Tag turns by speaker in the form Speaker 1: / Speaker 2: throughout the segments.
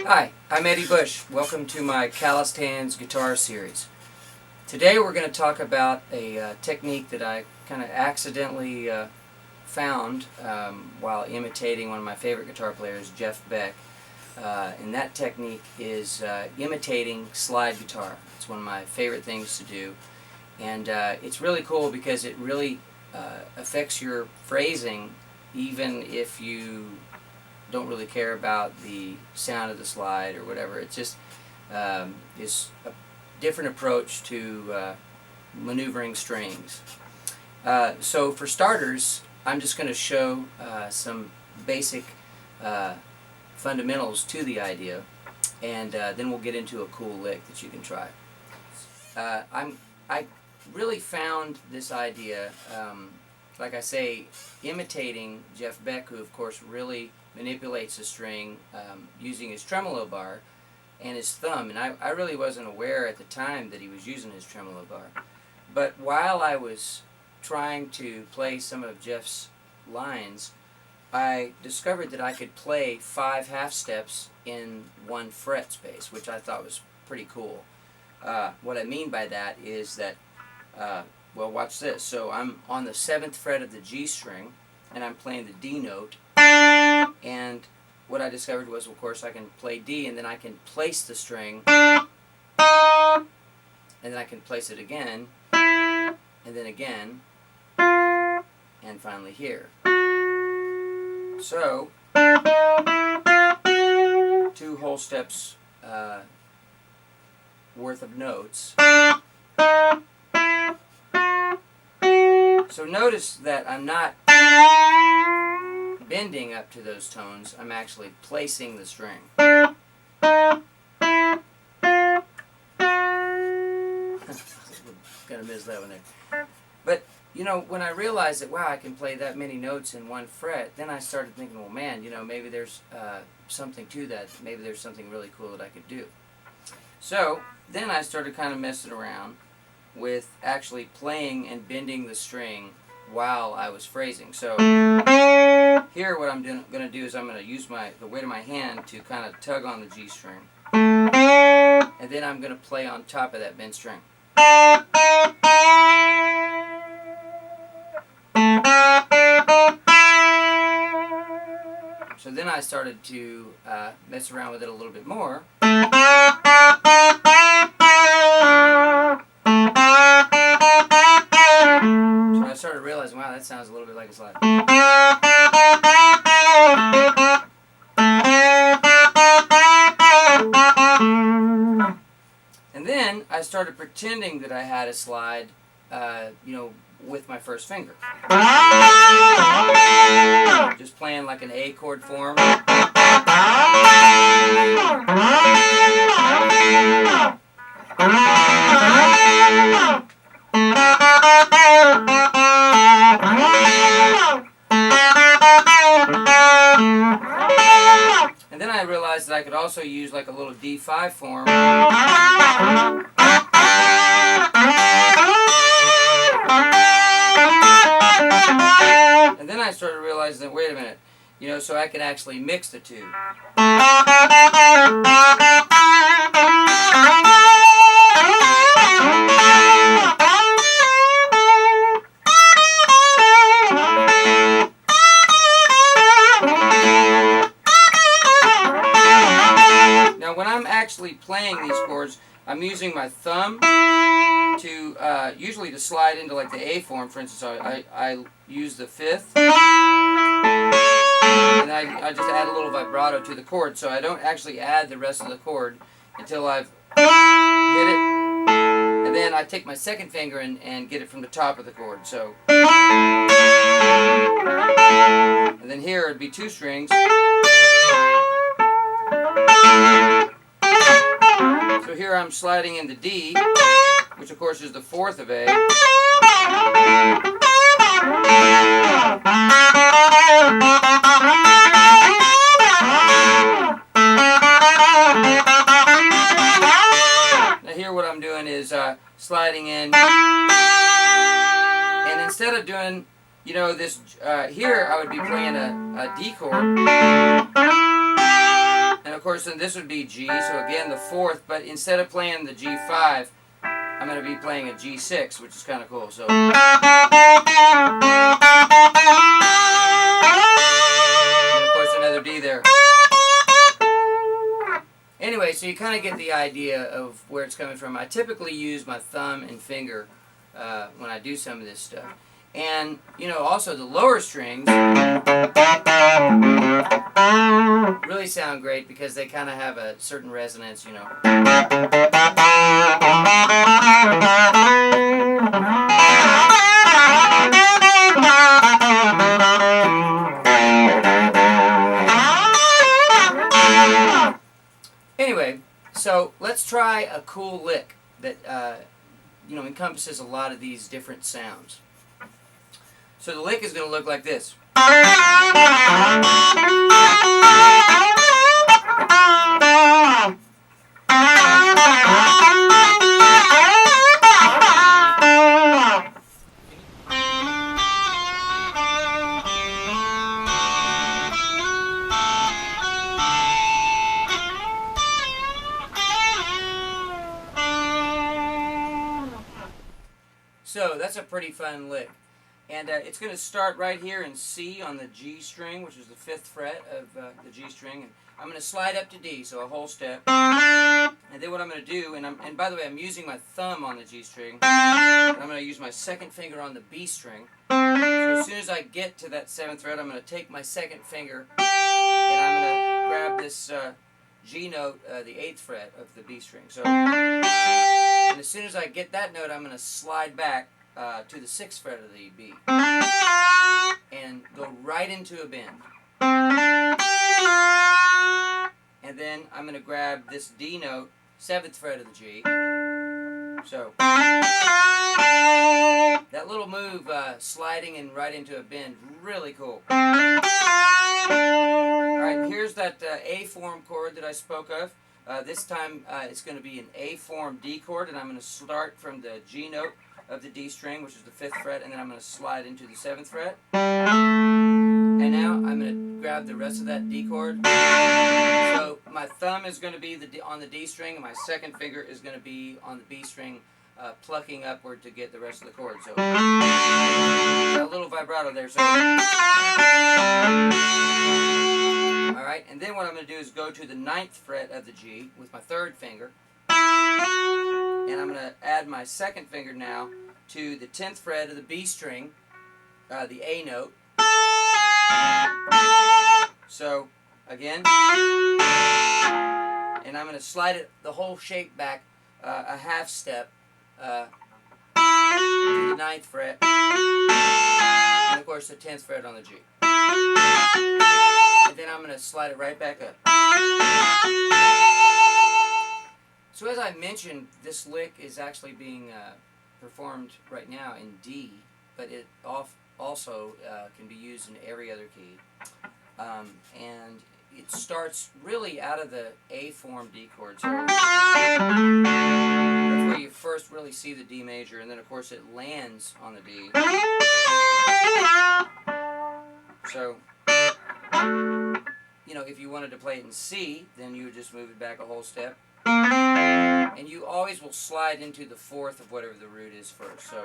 Speaker 1: Hi, I'm Eddie Bush. Welcome to my Calloused Hands guitar series. Today we're going to talk about a technique that I kind of accidentally found while imitating one of my favorite guitar players, Jeff Beck. And that technique is imitating slide guitar. It's one of my favorite things to do. And it's really cool because it really affects your phrasing even if you don't really care about the sound of the slide or whatever. It just is a different approach to maneuvering strings. So for starters, I'm just going to show some basic fundamentals to the idea, and then we'll get into a cool lick that you can try. I really found this idea, like I say, imitating Jeff Beck, who of course really manipulates the string using his tremolo bar and his thumb. And I really wasn't aware at the time that he was using his tremolo bar. But while I was trying to play some of Jeff's lines, I discovered that I could play 5 half steps in 1 fret space, which I thought was pretty cool. What I mean by that is that, well, watch this. So I'm on the 7th fret of the G string, and I'm playing the D note. And what I discovered was, of course, I can play D, and then I can place the string, and then I can place it again, and then again, and finally here. So, 2 whole steps worth of notes. So notice that I'm not bending up to those tones, I'm actually placing the string. Gonna miss that one there. But, you know, when I realized that, wow, I can play that many notes in 1 fret, then I started thinking, well, man, you know, maybe there's something to that. Maybe there's something really cool that I could do. So, then I started kind of messing around with actually playing and bending the string while I was phrasing. So here what I'm going to do is I'm going to use the weight of my hand to kind of tug on the G string. And then I'm going to play on top of that bent string. So then I started to mess around with it a little bit more. So I started realizing, wow, that sounds a little bit like a slide. And then I started pretending that I had a slide, you know, with my first finger. Just playing like an A chord form. And then I realized that I could also use like a little D5 form. And then I started realizing that, wait a minute, you know, so I could actually mix the two. Now when I'm actually playing these chords, I'm using my thumb to usually to slide into like the A form. For instance, I use the 5th, and I just add a little vibrato to the chord, so I don't actually add the rest of the chord until I've hit it, and then I take my 2nd finger and get it from the top of the chord. So, and then here it'd be 2 strings. So here I'm sliding into D, which of course is the 4th of A. Now here what I'm doing is sliding in, and instead of doing, you know, this, here I would be playing a D chord, and of course course, then this would be G, so again the fourth, but instead of playing the G5, I'm going to be playing a G6, which is kind of cool. So, and of course another D there. Anyway, so you kind of get the idea of where it's coming from. I typically use my thumb and finger when I do some of this stuff. And, you know, also the lower strings really sound great because they kind of have a certain resonance, you know. Anyway, so let's try a cool lick that you know, encompasses a lot of these different sounds. So the lick is going to look like this. So that's a pretty fun lick. And it's going to start right here in C on the G string, which is the 5th fret of the G string. And I'm going to slide up to D, so a whole step. And then what I'm going to do, and by the way, I'm using my thumb on the G string. And I'm going to use my second finger on the B string. So as soon as I get to that 7th fret, I'm going to take my second finger, and I'm going to grab this G note, the 8th fret of the B string. So, and as soon as I get that note, I'm going to slide back to the 6th fret of the B and go right into a bend. And then I'm going to grab this D note, 7th fret of the G. So that little move, sliding and right into a bend, really cool. Alright, here's that A form chord that I spoke of. This time it's going to be an A form D chord, and I'm going to start from the G note of the D string, which is the 5th fret, and then I'm going to slide into the 7th fret. And now I'm going to grab the rest of that D chord. So my thumb is going to be on the D string, and my second finger is going to be on the B string, plucking upward to get the rest of the chord. So a little vibrato there. So, alright, and then what I'm going to do is go to the 9th fret of the G with my 3rd finger. And I'm going to add my second finger now to the 10th fret of the B string, the A note. So, again, and I'm going to slide it, the whole shape back a half step to the 9th fret, and of course the 10th fret on the G. And then I'm going to slide it right back up. So as I mentioned, this lick is actually being performed right now in D, but it also can be used in every other key. And it starts really out of the A form D chord. So that's where you first really see the D major, and then of course it lands on the D. So, you know, if you wanted to play it in C, then you would just move it back a whole step. And you always will slide into the 4th of whatever the root is first. So,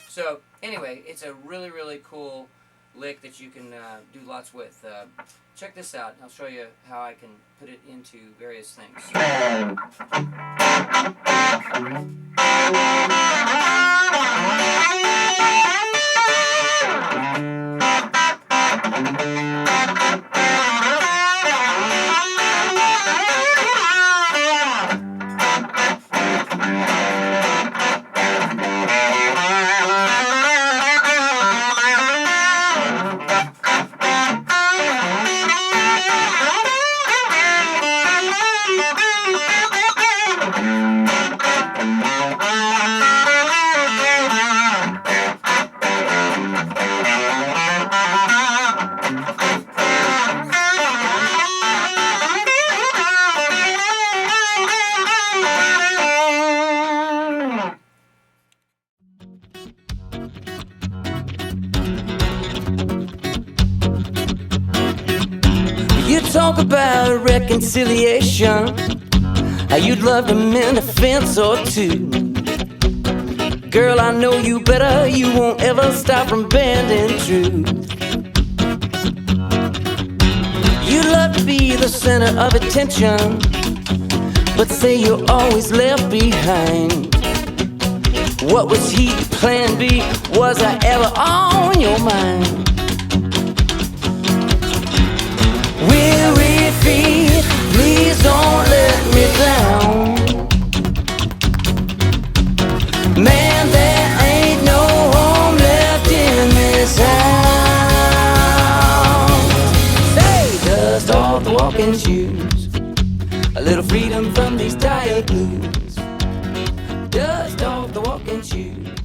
Speaker 1: so anyway, it's a really, really cool lick that you can do lots with. Check this out. I'll show you how I can put it into various things.
Speaker 2: talk about reconciliation, how you'd love to mend a fence or two. Girl, I know you better, you won't ever stop from bending truth. You love to be the center of attention, but say you're always left behind. What was he, plan B? Was I ever on your mind? Weary feet, please don't let me down. Man, there ain't no home left in this house. Say, dust off the walking shoes, a little freedom from these tired blues. Dust off the walking shoes.